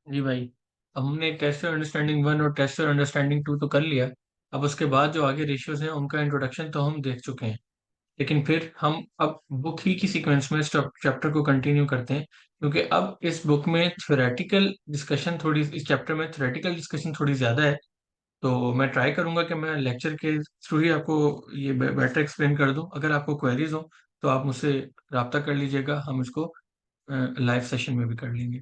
जी भाई, अब हमने टेस्ट अंडरस्टैंडिंग वन और टेस्ट अंडरस्टैंडिंग टू तो कर लिया। अब उसके बाद जो आगे रेशियोज हैं उनका इंट्रोडक्शन तो हम देख चुके हैं। लेकिन फिर हम अब बुक ही की सीक्वेंस में चैप्टर को कंटिन्यू करते हैं, क्योंकि अब इस बुक में थ्योरेटिकल डिस्कशन थोड़ी, इस चैप्टर में थ्योरेटिकल डिस्कशन थोड़ी ज़्यादा है। तो मैं ट्राई करूंगा कि मैं लेक्चर के थ्रू ही आपको ये बेटर एक्सप्लेन कर दूं। अगर आपको क्वेरीज हो तो आप मुझसे रब्ता कर लीजिएगा, हम इसको लाइव सेशन में भी कर लेंगे।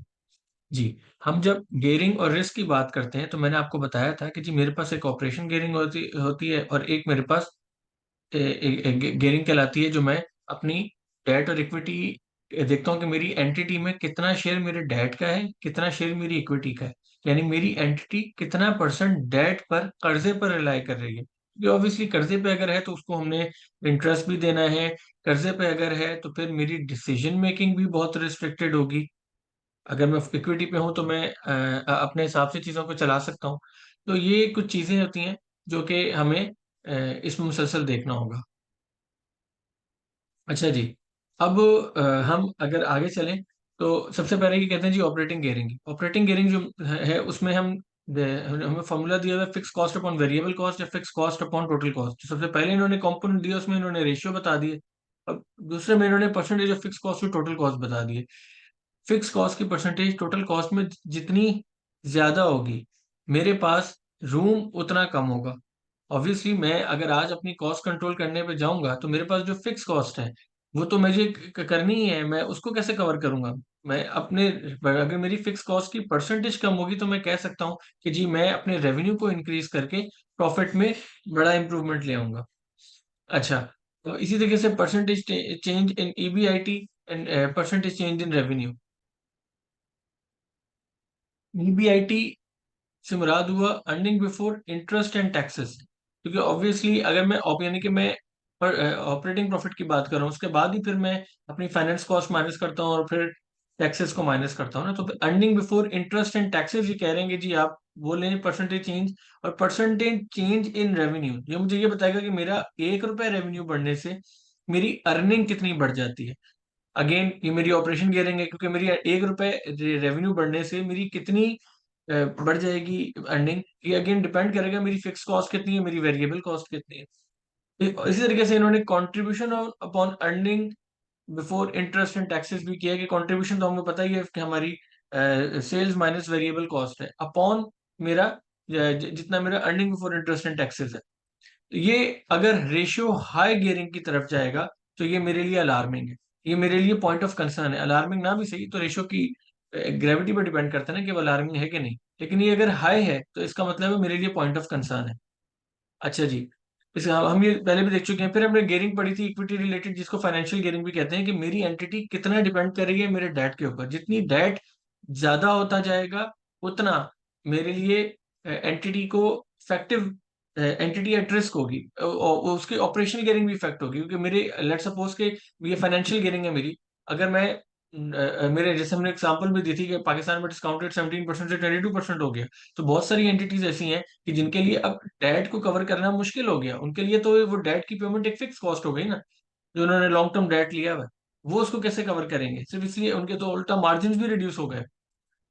जी, हम जब गेयरिंग और रिस्क की बात करते हैं तो मैंने आपको बताया था कि जी मेरे पास एक ऑपरेशन गेयरिंग होती होती है और एक मेरे पास गेयरिंग कहलाती है, जो मैं अपनी डेट और इक्विटी देखता हूँ कि मेरी एंटिटी में कितना शेयर मेरे डेट का है, कितना शेयर मेरी इक्विटी का है। यानी मेरी एंटिटी कितना परसेंट डेट पर, कर्जे पर रिलाई कर रही है, क्योंकि ऑब्वियसली कर्जे पे अगर है तो उसको हमने इंटरेस्ट भी देना है। कर्जे पे अगर है तो फिर मेरी डिसीजन मेकिंग भी बहुत रिस्ट्रिक्टेड होगी। अगर मैं इक्विटी पे हूँ तो मैं अपने हिसाब से चीज़ों को चला सकता हूँ। तो ये कुछ चीज़ें होती हैं जो कि हमें इसमें मुसलसल देखना होगा। अच्छा जी, अब हम अगर आगे चलें तो सबसे पहले ये कहते हैं जी ऑपरेटिंग गियरिंग। ऑपरेटिंग गियरिंग जो है उसमें हमें फॉर्मूला दिया हुआ है fix cost upon variable cost या fix cost upon total cost. सबसे पहले इन्होंने कंपोनेंट दिया, उसमें इन्होंने रेशियो बता दिए। अब दूसरे में इन्होंने percentage of fix cost to total cost बता दिए। फिक्स कॉस्ट की परसेंटेज टोटल कॉस्ट में जितनी ज्यादा होगी, मेरे पास रूम उतना कम होगा। ऑब्वियसली मैं अगर आज अपनी कॉस्ट कंट्रोल करने पे जाऊंगा तो मेरे पास जो फिक्स कॉस्ट है वो तो मुझे करनी ही है, मैं उसको कैसे कवर करूंगा। मैं अपने, अगर मेरी फिक्स कॉस्ट की परसेंटेज कम होगी तो मैं कह सकता हूँ कि जी मैं अपने रेवेन्यू को इंक्रीज करके प्रॉफिट में बड़ा इंप्रूवमेंट ले आऊंगा। अच्छा, तो इसी तरीके से percentage change in EBIT and percentage change in revenue. EBIT से मुराद हुआ earning before interest and taxes, क्योंकि ऑब्वियसली अगर मैं यानी कि मैं ऑपरेटिंग प्रॉफिट की बात कर रहा हूँ उसके बाद ही फिर मैं अपनी फाइनेंस कॉस्ट माइनस करता हूँ और फिर टैक्सेस को माइनस करता हूँ ना। तो earning before interest and taxes ये कह रहे हैं कि जी आप वो लें परसेंटेज चेंज। और परसेंटेज चेंज इन रेवेन्यू ये मुझे ये बताएगा कि मेरा 1 रुपए रेवेन्यू बढ़ने से मेरी अर्निंग कितनी बढ़ जाती है। अगेन ये मेरी ऑपरेशन गियरिंग है, क्योंकि मेरी 1 रुपए रेवेन्यू बढ़ने से मेरी कितनी बढ़ जाएगी अर्निंग, ये अगेन डिपेंड करेगा मेरी फिक्स कॉस्ट कितनी है, मेरी वेरिएबल कॉस्ट कितनी है। इसी तरीके से इन्होंने contribution upon earning before interest and taxes भी किया है कि कंट्रीब्यूशन तो हमको पता ही है कि हमारी सेल्स माइनस वेरिएबल कॉस्ट है अपॉन मेरा जितना मेरा earning before interest and taxes है। तो ये अगर रेशियो हाई गियरिंग की तरफ जाएगा तो ये मेरे लिए अलार्मिंग है, ये मेरे लिए पॉइंट ऑफ कंसर्न है। अलार्मिंग ना भी सही तो रेशियो की ग्रेविटी पर डिपेंड करता है ना कि वो अलार्मिंग है कि नहीं। लेकिन ये अगर हाई है तो इसका मतलब है मेरे लिए पॉइंट ऑफ कंसर्न है। अच्छा जी, इसे हम ये पहले भी देख चुके हैं। फिर हमने गियरिंग पढ़ी थी इक्विटी रिलेटेड, जिसको फाइनेंशियल गियरिंग भी कहते हैं, कि मेरी एंटिटी कितना डिपेंड कर रही है मेरे डेट के ऊपर। जितनी डेट ज्यादा होता जाएगा उतना मेरे लिए एंटिटी को इफेक्टिव, एंटिटी एट रिस्क होगी और उसकी ऑपरेशनल गियरिंग भी इफेक्ट होगी, क्योंकि मेरे लेट सपोज के ये फाइनेंशियल गियरिंग है मेरी। अगर मैं मेरे जैसे हमने एग्जांपल भी दी थी कि पाकिस्तान में डिस्काउंट रेट 17% से 22% हो गया। तो बहुत सारी एंटिटीज ऐसी हैं कि जिनके लिए अब डेट को कवर करना मुश्किल हो गया। उनके लिए तो वो डेट की पेमेंट एक फिक्स कॉस्ट हो गई ना, जो उन्होंने लॉन्ग टर्म डेट लिया हुआ है। वो उसको कैसे कवर करेंगे, सिर्फ इसलिए उनके तो उल्टा मार्जिन भी रिड्यूस हो गए।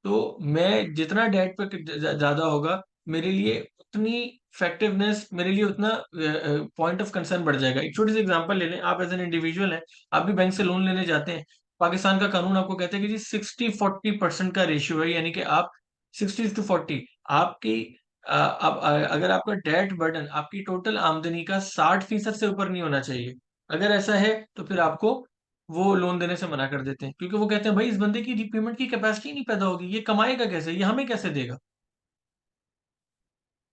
तो मैं जितना डेट पे ज्यादा होगा मेरे लिए उतनी इफेक्टिवनेस, मेरे लिए उतना पॉइंट ऑफ कंसर्न बढ़ जाएगा। एक छोटी सी एग्जांपल ले लें, आप एज एन इंडिविजुअल हैं, आप भी बैंक से लोन लेने जाते हैं। पाकिस्तान का कानून आपको कहता है कि जी 60-40% का रेशियो है, यानी कि आप 60:40 आपकी अगर आपका डेट बर्डन आपकी टोटल आमदनी का 60% से ऊपर नहीं होना चाहिए। अगर ऐसा है तो फिर आपको वो लोन देने से मना कर देते हैं, क्योंकि वो कहते हैं भाई इस बंदे की रीपेमेंट की कैपेसिटी नहीं पैदा होगी, ये कमाएगा कैसे, ये हमें कैसे देगा।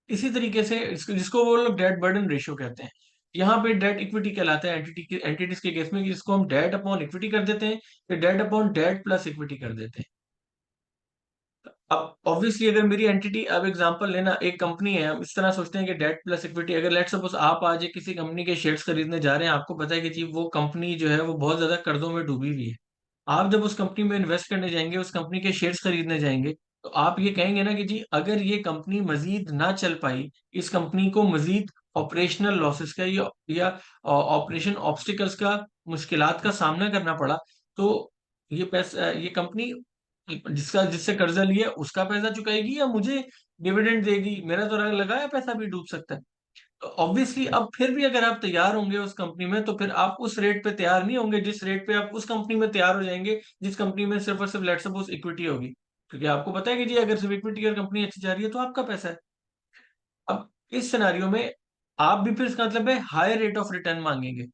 इसी तरीके से जिसको वो लोग डेट बर्डन रेशियो कहते हैं, यहाँ पे डेट इक्विटी कहलाता है एंटिटीज के केस में, कि जिसको हम डेट अपॉन इक्विटी कर देते हैं या debt upon debt plus equity कर देते हैं। अब ऑब्वियसली अगर मेरी एंटिटी, अब एग्जांपल लेना, एक कंपनी है, हम इस तरह सोचते हैं कि डेट प्लस इक्विटी। अगर लेट सपोज आप आज एक किसी कंपनी के शेयर्स खरीदने जा रहे हैं, आपको पता है कि जी वो कंपनी जो है वो बहुत ज्यादा कर्जों में डूबी हुई है। आप जब उस कंपनी में इन्वेस्ट करने जाएंगे, उस कंपनी के शेयर्स खरीदने जाएंगे, तो आप ये कहेंगे ना कि जी अगर ये कंपनी मजीद ना चल पाई, इस कंपनी को मजीद ऑपरेशनल लॉसेस का या ऑपरेशन ऑब्स्टिकल्स का, मुश्किलात का सामना करना पड़ा, तो ये पैसा, ये कंपनी जिसका जिससे कर्जा लिया उसका पैसा चुकाएगी या मुझे डिविडेंड देगी? मेरा तो लगाया पैसा भी डूब सकता है। तो ऑब्वियसली अब फिर भी अगर आप तैयार होंगे उस कंपनी में, तो फिर आप उस रेट पे तैयार नहीं होंगे जिस रेट पे आप उस कंपनी में तैयार हो जाएंगे जिस कंपनी में सिर्फ और सिर्फ लेट्स सपोज इक्विटी होगी। क्योंकि आपको पता है कि जी अगर सिर्फ इक्विटी और कंपनी अच्छी जा रही है तो आपका पैसा है। अब इस सिनारियो में आप भी फिर इसका मतलब है हाई रेट ऑफ रिटर्न मांगेंगे।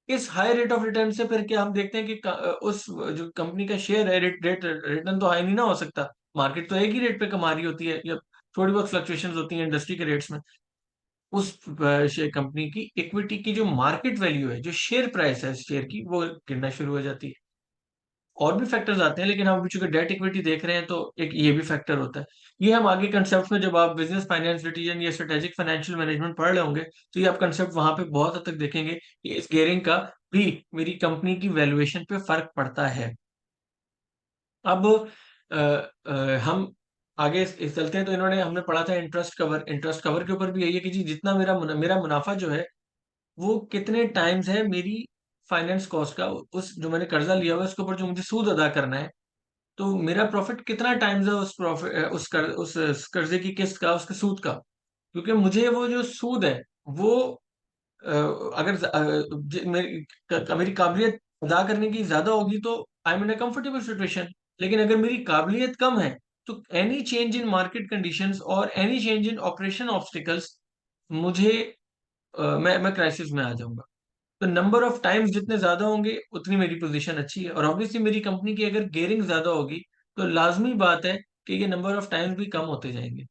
इस हाई रेट ऑफ रिटर्न से फिर क्या हम देखते हैं कि उस जो कंपनी का शेयर है, रिटर्न तो हाई नहीं ना हो सकता। मार्केट तो एक ही रेट पे कमा रही होती है, या थोड़ी बहुत फ्लक्चुएशंस होती हैं इंडस्ट्री के रेट्स में। उस कंपनी की इक्विटी की जो मार्केट वैल्यू है, जो शेयर प्राइस है शेयर की, वो गिरना शुरू हो जाती है। और भी फैक्टर्स आते हैं, लेकिन हम अभी चूंकि डेट इक्विटी देख रहे हैं तो एक ये भी फैक्टर होता है। ये हम आगे कंसेप्ट में जब आप बिजनेस फाइनेंस लिटिगेशन या स्ट्रेटेजिक फाइनेंशियल मैनेजमेंट पढ़ रहे होंगे तो ये आप कंसेप्ट वहां पे बहुत हद तक देखेंगे कि इस गेयरिंग का भी मेरी कंपनी की वैल्यूएशन पे फर्क पड़ता है। अब अ, हम आगे चलते हैं तो इन्होंने हमने पढ़ा था इंटरेस्ट कवर। इंटरेस्ट कवर के ऊपर भी यही है कि जी जितना मेरा मुनाफा जो है वो कितने टाइम्स है मेरी फाइनेंस कॉस्ट का, उस जो मैंने कर्जा लिया हुआ है उसके ऊपर जो मुझे सूद अदा करना है, तो मेरा प्रॉफिट कितना टाइम्स है उस प्रॉफिट उस कर्जे की किस्त का, उसके सूद का। क्योंकि मुझे वो जो सूद है वो अगर मेरी काबिलियत अदा करने की ज्यादा होगी तो I am in a comfortable situation. लेकिन अगर मेरी काबिलियत कम है तो any change in market conditions और any change in operation obstacles मुझे मैं क्राइसिस में आ जाऊंगा। तो नंबर ऑफ टाइम्स जितने ज्यादा होंगे उतनी मेरी पोजीशन अच्छी है, और ऑब्वियसली मेरी कंपनी की अगर गेयरिंग ज्यादा होगी तो लाजमी बात है कि ये नंबर ऑफ टाइम्स भी कम होते जाएंगे।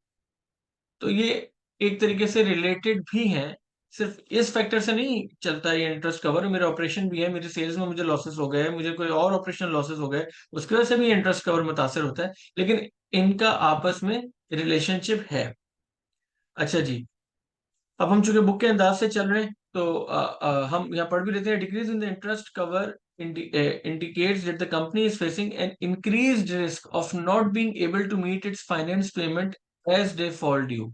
तो ये एक तरीके से रिलेटेड भी हैं। सिर्फ इस फैक्टर से नहीं चलता है ये इंटरेस्ट कवर, मेरे ऑपरेशन भी है, मेरे सेल्स में मुझे लॉसेस हो गए, मुझे कोई और ऑपरेशनल लॉसेस हो गए, उसकी वजह से भी इंटरेस्ट कवर मुतासर होता है। लेकिन इनका आपस में रिलेशनशिप है। अच्छा जी, अब हम चूंकि बुक के अंदाज से चल रहे हैं तो हम यहाँ पढ़ भी लेते हैं। Decrease in the interest cover indicates that the company is facing an increased risk of not being able to meet its finance payment as they fall due.